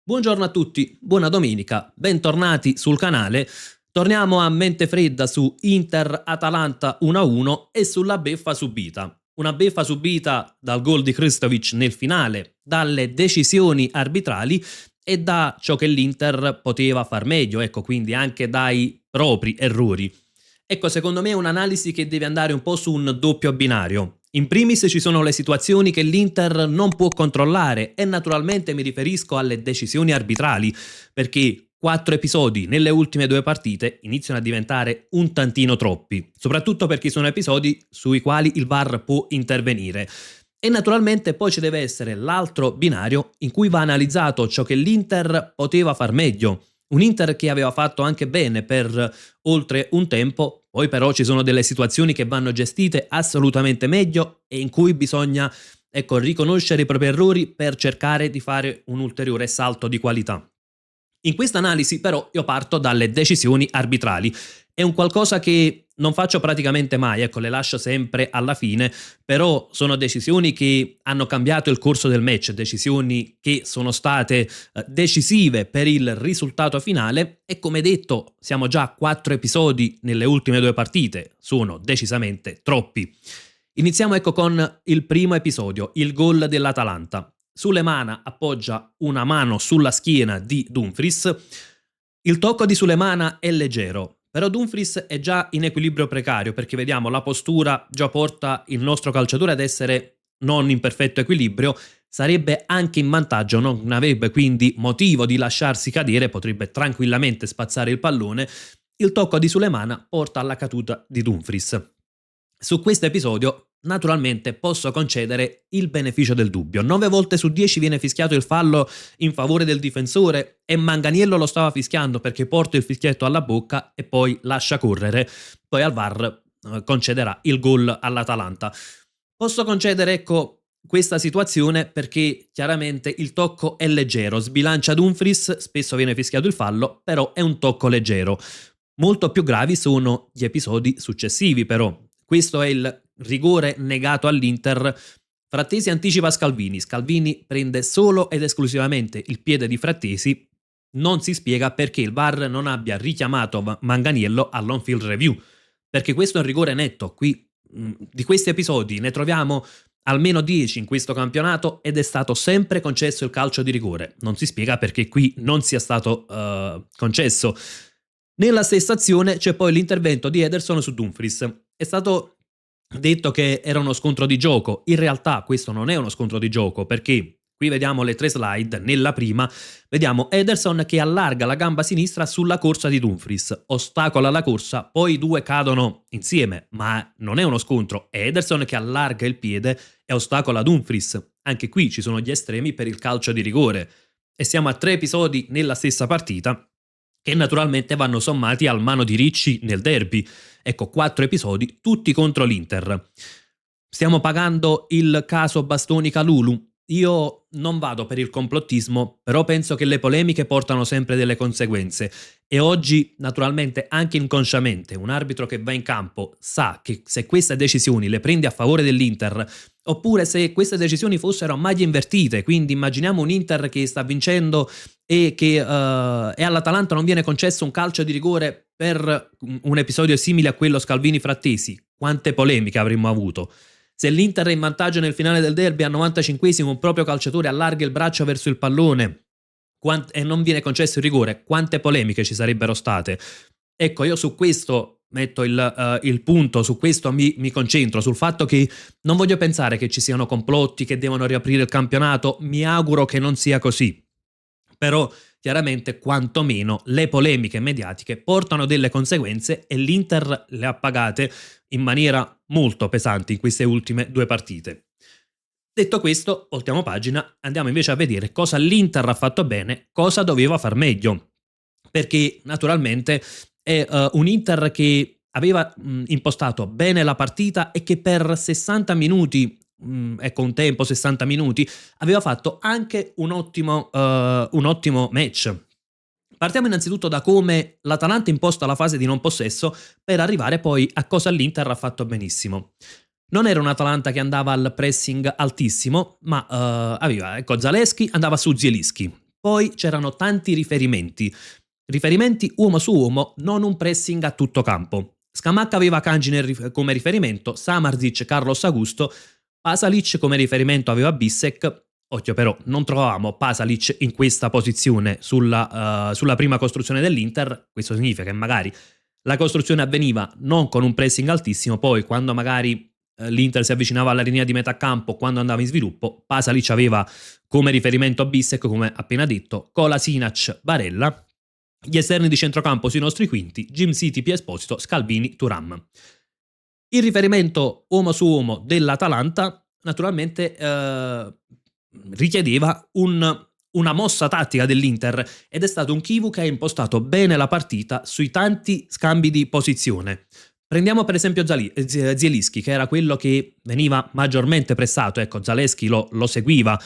Buongiorno a tutti, buona domenica, bentornati sul canale. Torniamo a mente fredda su Inter-Atalanta 1-1 e sulla beffa subita. Una beffa subita dal gol di Krstovic nel finale, dalle decisioni arbitrali e da ciò che l'Inter poteva far meglio, ecco, quindi anche dai propri errori. Ecco, secondo me è un'analisi che deve andare un po' su un doppio binario. In primis ci sono le situazioni che l'Inter non può controllare e naturalmente mi riferisco alle decisioni arbitrali, perché 4 episodi nelle ultime 2 partite iniziano a diventare un tantino troppi, soprattutto perché sono episodi sui quali il VAR può intervenire. E naturalmente poi ci deve essere l'altro binario in cui va analizzato ciò che l'Inter poteva far meglio. Un Inter che aveva fatto anche bene per oltre un tempo, poi però ci sono delle situazioni che vanno gestite assolutamente meglio e in cui bisogna, ecco, riconoscere i propri errori per cercare di fare un ulteriore salto di qualità. In questa analisi però io parto dalle decisioni arbitrali. È un qualcosa che non faccio praticamente mai, ecco, le lascio sempre alla fine, però sono decisioni che hanno cambiato il corso del match, decisioni che sono state decisive per il risultato finale e come detto siamo già a 4 episodi nelle ultime 2 partite, sono decisamente troppi. Iniziamo ecco con il primo episodio, il gol dell'Atalanta. Sulemana appoggia una mano sulla schiena di Dumfries. Il tocco di Sulemana è leggero, però Dumfries è già in equilibrio precario perché vediamo la postura già porta il nostro calciatore ad essere non in perfetto equilibrio, sarebbe anche in vantaggio, non avrebbe quindi motivo di lasciarsi cadere, potrebbe tranquillamente spazzare il pallone. Il tocco di Sulemana porta alla caduta di Dumfries. Su questo episodio naturalmente posso concedere il beneficio del dubbio. 9 volte su 10 viene fischiato il fallo in favore del difensore e Manganiello lo stava fischiando perché porta il fischietto alla bocca e poi lascia correre. Poi al VAR concederà il gol all'Atalanta. Posso concedere, ecco, questa situazione perché chiaramente il tocco è leggero, sbilancia Dumfries, spesso viene fischiato il fallo, però è un tocco leggero. Molto più gravi sono gli episodi successivi però. Questo è il rigore negato all'Inter. Frattesi anticipa Scalvini. Scalvini prende solo ed esclusivamente il piede di Frattesi. Non si spiega perché il VAR non abbia richiamato Manganiello all'on-field review. Perché questo è un rigore netto. Qui di questi episodi ne troviamo almeno 10 in questo campionato ed è stato sempre concesso il calcio di rigore. Non si spiega perché qui non sia stato concesso. Nella stessa azione c'è poi l'intervento di Ederson su Dumfries. È stato detto che era uno scontro di gioco. In realtà questo non è uno scontro di gioco perché qui vediamo le 3 slide. Nella prima vediamo Ederson che allarga la gamba sinistra sulla corsa di Dumfries, ostacola la corsa, poi i due cadono insieme, ma non è uno scontro. È Ederson che allarga il piede e ostacola Dumfries. Anche qui ci sono gli estremi per il calcio di rigore. E siamo a 3 episodi nella stessa partita che naturalmente vanno sommati al mano di Ricci nel derby. Ecco, 4 episodi, tutti contro l'Inter. Stiamo pagando il caso Bastoni-Kalulu. Io non vado per il complottismo, però penso che le polemiche portano sempre delle conseguenze e oggi, naturalmente, anche inconsciamente, un arbitro che va in campo sa che se queste decisioni le prende a favore dell'Inter, oppure se queste decisioni fossero maglie invertite, quindi immaginiamo un Inter che sta vincendo e che e all'Atalanta non viene concesso un calcio di rigore per un episodio simile a quello Scalvini-Frattesi, quante polemiche avremmo avuto. Se l'Inter è in vantaggio nel finale del derby al 95esimo un proprio calciatore allarga il braccio verso il pallone e non viene concesso il rigore, quante polemiche ci sarebbero state. Ecco, io su questo metto il punto, su questo mi concentro, sul fatto che non voglio pensare che ci siano complotti che devono riaprire il campionato, mi auguro che non sia così. Però chiaramente quantomeno le polemiche mediatiche portano delle conseguenze e l'Inter le ha pagate in maniera molto pesante in queste ultime 2 partite. Detto questo, voltiamo pagina, andiamo invece a vedere cosa l'Inter ha fatto bene, cosa doveva far meglio. Perché naturalmente è un Inter che aveva impostato bene la partita e che per 60 minuti, ecco un tempo 60 minuti, aveva fatto anche un ottimo match. Partiamo innanzitutto da come l'Atalanta imposta la fase di non possesso per arrivare poi a cosa l'Inter ha fatto benissimo. Non era un Atalanta che andava al pressing altissimo, ma aveva, ecco, Zalewski andava su Zielinski. Poi c'erano tanti riferimenti uomo su uomo, non un pressing a tutto campo. Scamacca aveva Kanji come riferimento, Samardzic, Carlos Augusto, Pasalic come riferimento aveva Bissek. Occhio però, non trovavamo Pasalic in questa posizione sulla prima costruzione dell'Inter. Questo significa che magari la costruzione avveniva non con un pressing altissimo, poi quando magari l'Inter si avvicinava alla linea di metà campo, quando andava in sviluppo, Pasalic aveva come riferimento a Bissek, come appena detto, Kolasinac, Barella. Gli esterni di centrocampo sui nostri quinti, Jim City, Pia Esposito, Scalvini, Thuram. Il riferimento uomo su uomo dell'Atalanta naturalmente richiedeva una mossa tattica dell'Inter ed è stato un Chivu che ha impostato bene la partita sui tanti scambi di posizione. Prendiamo per esempio Zielinski, che era quello che veniva maggiormente pressato. Ecco, Zalewski lo seguiva,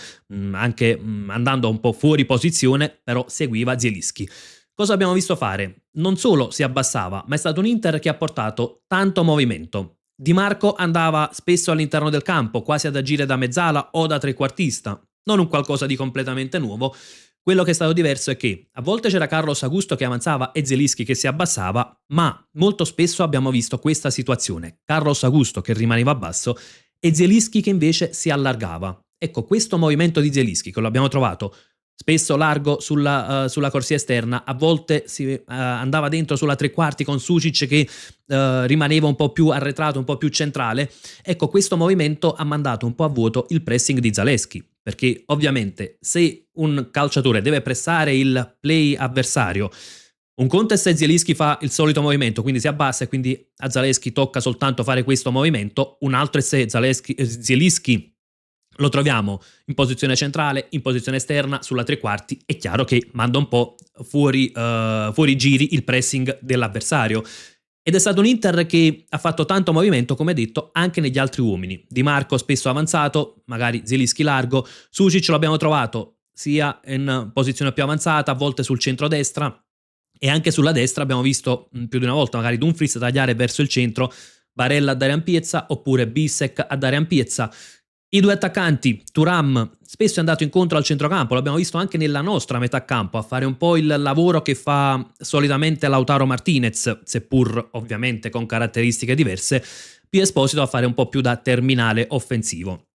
anche andando un po' fuori posizione, però seguiva Zielinski. Cosa abbiamo visto fare? Non solo si abbassava, ma è stato un Inter che ha portato tanto movimento. Di Marco andava spesso all'interno del campo, quasi ad agire da mezzala o da trequartista. Non un qualcosa di completamente nuovo. Quello che è stato diverso è che a volte c'era Carlos Augusto che avanzava e Zielinski che si abbassava, ma molto spesso abbiamo visto questa situazione. Carlos Augusto che rimaneva basso e Zielinski che invece si allargava. Ecco, questo movimento di Zielinski che lo abbiamo trovato spesso largo sulla corsia esterna, a volte si andava dentro sulla tre quarti con Sucic che rimaneva un po' più arretrato, un po' più centrale. Ecco, questo movimento ha mandato un po' a vuoto il pressing di Zalewski, perché ovviamente se un calciatore deve pressare il play avversario, un conto è se Zielinski fa il solito movimento, quindi si abbassa e quindi a Zalewski tocca soltanto fare questo movimento, un altro è se Zielinski lo troviamo in posizione centrale, in posizione esterna, sulla tre quarti, è chiaro che manda un po' fuori giri il pressing dell'avversario. Ed è stato un Inter che ha fatto tanto movimento, come detto, anche negli altri uomini. Di Marco spesso avanzato, magari Zielinski largo, Sucic lo abbiamo trovato sia in posizione più avanzata, a volte sul centro-destra, e anche sulla destra abbiamo visto più di una volta magari Dumfries tagliare verso il centro, Barella a dare ampiezza, oppure Bissek a dare ampiezza. I due attaccanti, Thuram spesso è andato incontro al centrocampo, l'abbiamo visto anche nella nostra metà campo, a fare un po' il lavoro che fa solitamente Lautaro Martinez, seppur ovviamente con caratteristiche diverse, Pia Esposito a fare un po' più da terminale offensivo.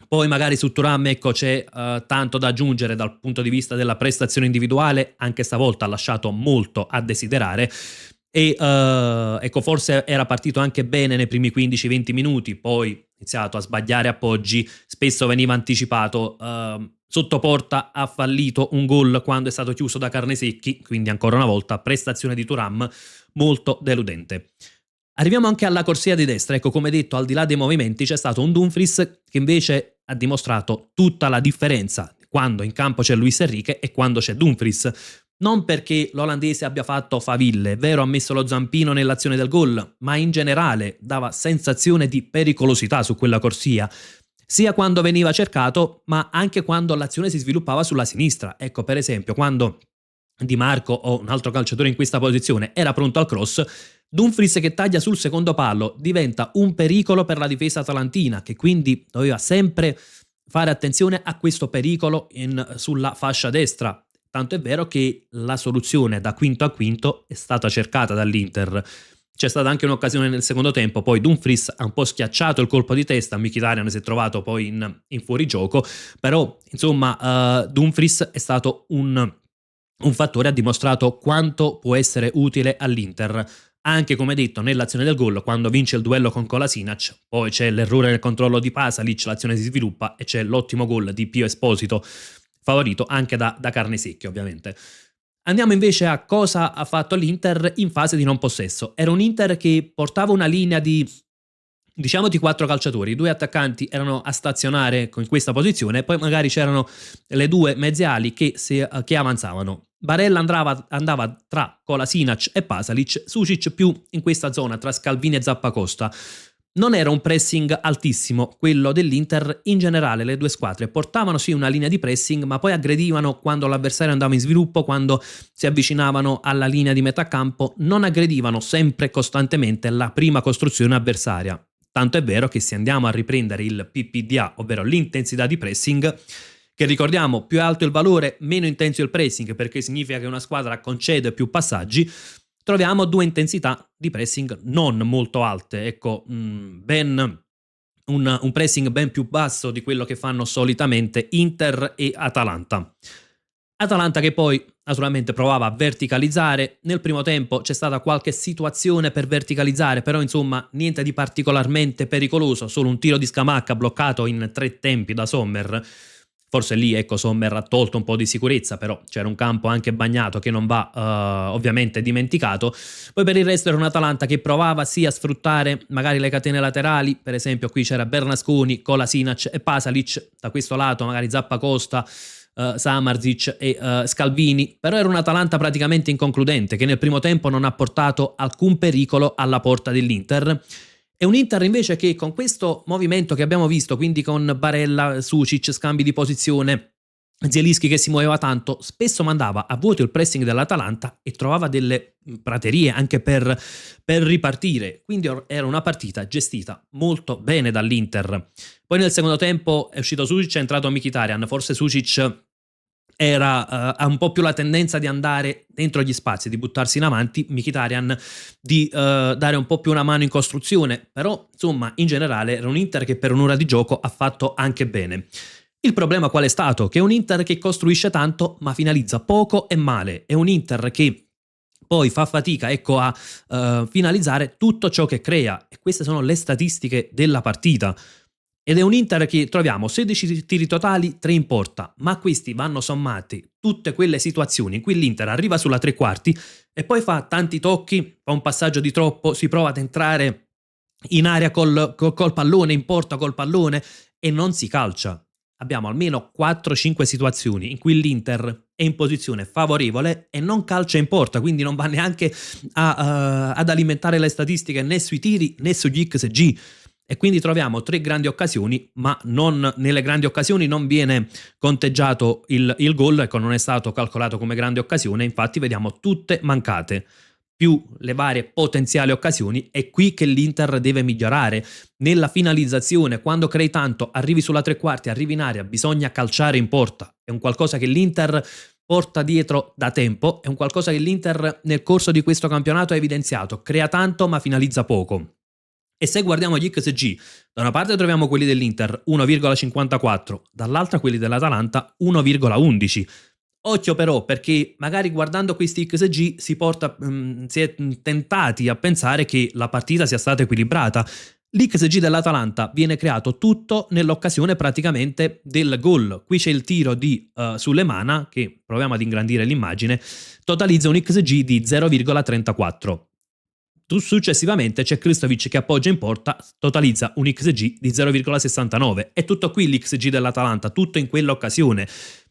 Poi magari su Thuram ecco, c'è tanto da aggiungere dal punto di vista della prestazione individuale, anche stavolta ha lasciato molto a desiderare. E ecco, forse era partito anche bene nei primi 15-20 minuti, poi ha iniziato a sbagliare appoggi, spesso veniva anticipato, sotto porta ha fallito un gol quando è stato chiuso da Carnesecchi, quindi ancora una volta prestazione di Thuram molto deludente. Arriviamo anche alla corsia di destra, ecco, come detto, al di là dei movimenti c'è stato un Dumfries che invece ha dimostrato tutta la differenza quando in campo c'è Luis Enrique e quando c'è Dumfries. Non perché l'olandese abbia fatto faville, è vero, ha messo lo zampino nell'azione del gol, ma in generale dava sensazione di pericolosità su quella corsia, sia quando veniva cercato, ma anche quando l'azione si sviluppava sulla sinistra. Ecco, per esempio, quando Di Marco o un altro calciatore in questa posizione era pronto al cross, Dumfries che taglia sul secondo palo diventa un pericolo per la difesa atalantina, che quindi doveva sempre fare attenzione a questo pericolo sulla fascia destra. Tanto è vero che la soluzione da quinto a quinto è stata cercata dall'Inter. C'è stata anche un'occasione nel secondo tempo, poi Dumfries ha un po' schiacciato il colpo di testa, Mkhitaryan si è trovato poi in fuorigioco, però insomma Dumfries è stato un fattore, ha dimostrato quanto può essere utile all'Inter. Anche come detto nell'azione del gol, quando vince il duello con Kolasinac, poi c'è l'errore nel controllo di Pasalic, l'azione si sviluppa e c'è l'ottimo gol di Pio Esposito, favorito anche da Carnesecchi ovviamente. Andiamo invece a cosa ha fatto l'Inter in fase di non possesso. Era un Inter che portava una linea di 4 calciatori, i 2 attaccanti erano a stazionare in questa posizione e poi magari c'erano le 2 mezze ali che avanzavano. Barella andava tra Kolasinac e Pasalic, Sucic più in questa zona tra Scalvini e Zappacosta. Non era un pressing altissimo quello dell'Inter, in generale le due squadre portavano sì una linea di pressing ma poi aggredivano quando l'avversario andava in sviluppo, quando si avvicinavano alla linea di metà campo, non aggredivano sempre costantemente la prima costruzione avversaria. Tanto è vero che se andiamo a riprendere il PPDA, ovvero l'intensità di pressing, che ricordiamo più è alto il valore, meno intenso il pressing, perché significa che una squadra concede più passaggi, troviamo due intensità di pressing non molto alte, ecco, un pressing ben più basso di quello che fanno solitamente Inter e Atalanta. Atalanta che poi naturalmente provava a verticalizzare, nel primo tempo c'è stata qualche situazione per verticalizzare, però insomma niente di particolarmente pericoloso, solo un tiro di Scamacca bloccato in 3 tempi da Sommer. Forse lì, ecco, Sommer ha tolto un po' di sicurezza, però c'era un campo anche bagnato che non va ovviamente dimenticato. Poi per il resto era un Atalanta che provava sì a sfruttare magari le catene laterali, per esempio qui c'era Bernasconi, Kolasinac e Pasalic, da questo lato magari Zappacosta, Samardzic e Scalvini, però era un Atalanta praticamente inconcludente che nel primo tempo non ha portato alcun pericolo alla porta dell'Inter. E un Inter invece che con questo movimento che abbiamo visto, quindi con Barella, Sucic, scambi di posizione, Zielinski che si muoveva tanto, spesso mandava a vuoto il pressing dell'Atalanta e trovava delle praterie anche per ripartire, quindi era una partita gestita molto bene dall'Inter. Poi nel secondo tempo è uscito Sucic, è entrato Mkhitaryan, forse Sucic ha un po' più la tendenza di andare dentro gli spazi, di buttarsi in avanti, Mkhitaryan di dare un po' più una mano in costruzione, però insomma in generale era un Inter che per un'ora di gioco ha fatto anche bene. Il problema qual è stato? Che è un Inter che costruisce tanto ma finalizza poco e male, è un Inter che poi fa fatica, ecco, a finalizzare tutto ciò che crea, e queste sono le statistiche della partita. Ed è un Inter che troviamo 16 tiri totali, 3 in porta, ma a questi vanno sommati tutte quelle situazioni in cui l'Inter arriva sulla tre quarti e poi fa tanti tocchi, fa un passaggio di troppo, si prova ad entrare in area col pallone, in porta col pallone e non si calcia. Abbiamo almeno 4-5 situazioni in cui l'Inter è in posizione favorevole e non calcia in porta, quindi non va neanche ad alimentare le statistiche né sui tiri né sugli XG. E quindi troviamo 3 grandi occasioni, ma nelle grandi occasioni non viene conteggiato il gol, ecco, non è stato calcolato come grande occasione, infatti vediamo tutte mancate, più le varie potenziali occasioni. È qui che l'Inter deve migliorare, nella finalizzazione, quando crei tanto, arrivi sulla tre quarti, arrivi in area, bisogna calciare in porta, è un qualcosa che l'Inter porta dietro da tempo, è un qualcosa che l'Inter nel corso di questo campionato ha evidenziato, crea tanto ma finalizza poco. E se guardiamo gli XG, da una parte troviamo quelli dell'Inter 1,54, dall'altra quelli dell'Atalanta 1,11. Occhio però, perché magari guardando questi XG si è tentati a pensare che la partita sia stata equilibrata. L'XG dell'Atalanta viene creato tutto nell'occasione praticamente del gol. Qui c'è il tiro di Sulemana, che proviamo ad ingrandire l'immagine, totalizza un XG di 0,34. Successivamente c'è Krstovic che appoggia in porta, totalizza un XG di 0,69. È tutto qui l'XG dell'Atalanta, tutto in quell'occasione.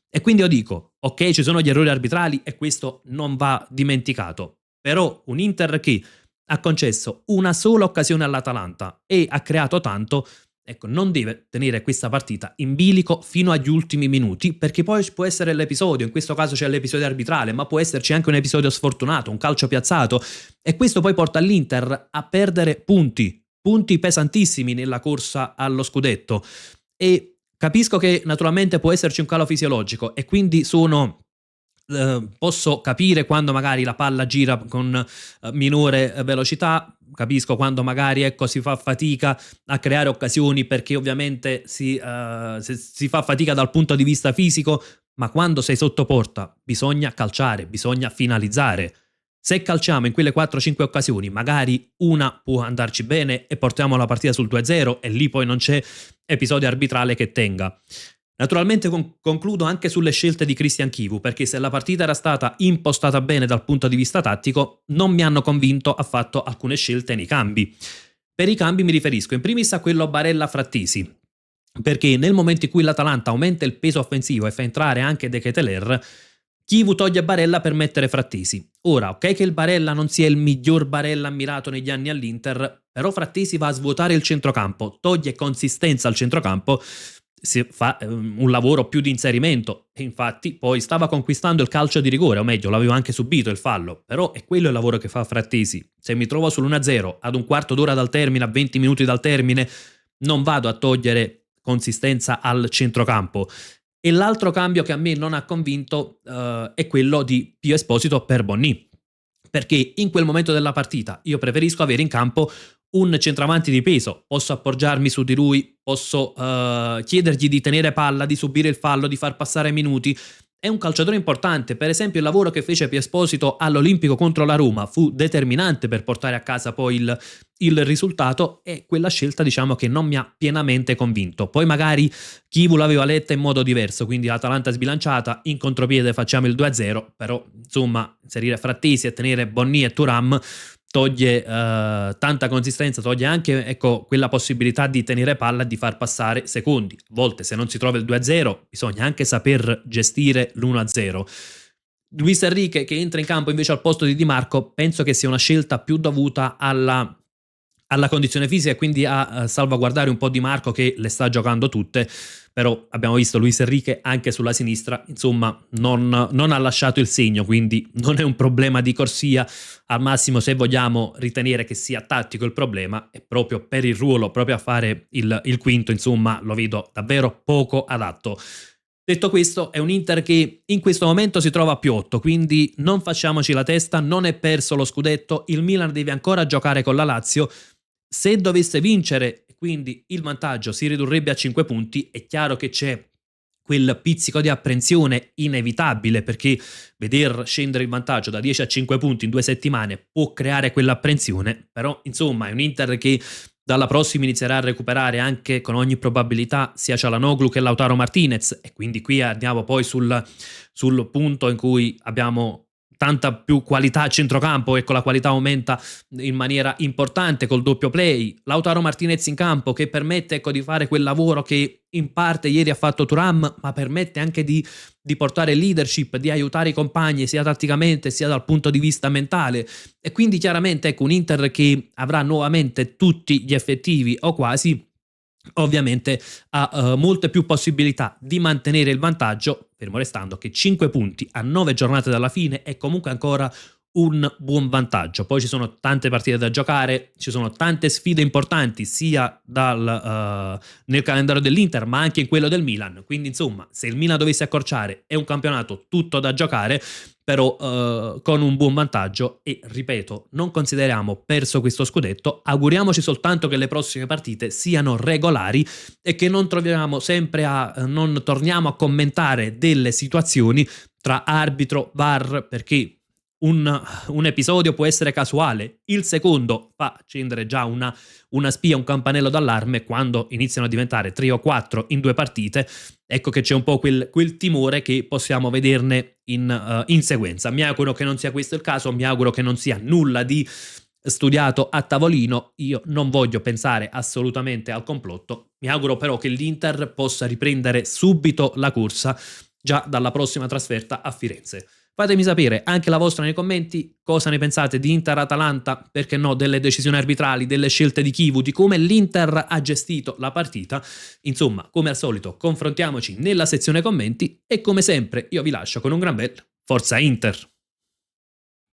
E quindi io dico, ok, ci sono gli errori arbitrali e questo non va dimenticato, però un Inter che ha concesso una sola occasione all'Atalanta e ha creato tanto, ecco, non deve tenere questa partita in bilico fino agli ultimi minuti, perché poi può essere l'episodio, in questo caso c'è l'episodio arbitrale, ma può esserci anche un episodio sfortunato, un calcio piazzato, e questo poi porta l'Inter a perdere punti pesantissimi nella corsa allo scudetto. E capisco che naturalmente può esserci un calo fisiologico e quindi posso capire quando magari la palla gira con minore velocità, capisco quando magari, ecco, si fa fatica a creare occasioni perché ovviamente si fa fatica dal punto di vista fisico, ma quando sei sotto porta bisogna calciare, bisogna finalizzare. Se calciamo in quelle 4-5 occasioni, magari una può andarci bene e portiamo la partita sul 2-0 e lì poi non c'è episodio arbitrale che tenga. Naturalmente concludo anche sulle scelte di Christian Chivu, perché se la partita era stata impostata bene dal punto di vista tattico, non mi hanno convinto affatto alcune scelte nei cambi. Per i cambi mi riferisco in primis a quello Barella-Frattesi, perché nel momento in cui l'Atalanta aumenta il peso offensivo e fa entrare anche De Ketelaere, Chivu toglie Barella per mettere Frattesi. Ora, ok che il Barella non sia il miglior Barella ammirato negli anni all'Inter, però Frattesi va a svuotare il centrocampo, toglie consistenza al centrocampo, si fa un lavoro più di inserimento e infatti poi stava conquistando il calcio di rigore, o meglio l'aveva anche subito il fallo, però è quello il lavoro che fa Frattesi. Se mi trovo sull'1-0 ad un quarto d'ora dal termine, a 20 minuti dal termine, non vado a togliere consistenza al centrocampo. E l'altro cambio che a me non ha convinto è quello di Pio Esposito per Bonnì, perché in quel momento della partita io preferisco avere in campo un centravanti di peso, posso appoggiarmi su di lui, posso chiedergli di tenere palla, di subire il fallo, di far passare minuti. È un calciatore importante, per esempio il lavoro che fece Pio Esposito all'Olimpico contro la Roma fu determinante per portare a casa poi il risultato, e quella scelta diciamo che non mi ha pienamente convinto. Poi magari Chivu l'aveva letta in modo diverso, quindi l'Atalanta sbilanciata, in contropiede facciamo il 2-0, però insomma inserire Frattesi e tenere Bonnì e Thuram toglie tanta consistenza, toglie anche ecco, quella possibilità di tenere palla e di far passare secondi. A volte se non si trova il 2-0 bisogna anche saper gestire l'1-0. Luis Enrique che entra in campo invece al posto di Di Marco penso che sia una scelta più dovuta alla condizione fisica e quindi a salvaguardare un po' Di Marco che le sta giocando tutte, però abbiamo visto Luis Enrique anche sulla sinistra, insomma non ha lasciato il segno, quindi non è un problema di corsia. Al massimo, se vogliamo ritenere che sia tattico il problema, è proprio per il ruolo, proprio a fare il quinto, insomma lo vedo davvero poco adatto. Detto questo, è un Inter che in questo momento si trova a più 8, quindi non facciamoci la testa, non è perso lo scudetto, il Milan deve ancora giocare con la Lazio. Se dovesse vincere, quindi il vantaggio si ridurrebbe a 5 punti, è chiaro che c'è quel pizzico di apprensione inevitabile, perché veder scendere il vantaggio da 10 a 5 punti in 2 settimane può creare quell'apprensione, però insomma è un Inter che dalla prossima inizierà a recuperare anche con ogni probabilità sia Çalhanoğlu che Lautaro Martinez, e quindi qui andiamo poi sul punto in cui abbiamo tanta più qualità a centrocampo, ecco la qualità aumenta in maniera importante col doppio play, Lautaro Martinez in campo che permette ecco di fare quel lavoro che in parte ieri ha fatto Thuram, ma permette anche di portare leadership, di aiutare i compagni sia tatticamente sia dal punto di vista mentale, e quindi chiaramente ecco un Inter che avrà nuovamente tutti gli effettivi o quasi, ovviamente ha molte più possibilità di mantenere il vantaggio, fermo restando che 5 punti a 9 giornate dalla fine è comunque ancora un buon vantaggio. Poi ci sono tante partite da giocare, ci sono tante sfide importanti sia nel calendario dell'Inter ma anche in quello del Milan, quindi insomma se il Milan dovesse accorciare è un campionato tutto da giocare, però con un buon vantaggio, e ripeto non consideriamo perso questo scudetto, auguriamoci soltanto che le prossime partite siano regolari e che non non torniamo a commentare delle situazioni tra arbitro, VAR, perché un episodio può essere casuale, il secondo fa accendere già una spia, un campanello d'allarme quando iniziano a diventare 3 o 4 in 2 partite. Ecco che c'è un po' quel timore che possiamo vederne in sequenza. Mi auguro che non sia questo il caso, mi auguro che non sia nulla di studiato a tavolino, io non voglio pensare assolutamente al complotto, mi auguro però che l'Inter possa riprendere subito la corsa già dalla prossima trasferta a Firenze. Fatemi sapere anche la vostra nei commenti, cosa ne pensate di Inter-Atalanta, perché no, delle decisioni arbitrali, delle scelte di Chivu, di come l'Inter ha gestito la partita. Insomma, come al solito, confrontiamoci nella sezione commenti e come sempre io vi lascio con un gran bel Forza Inter!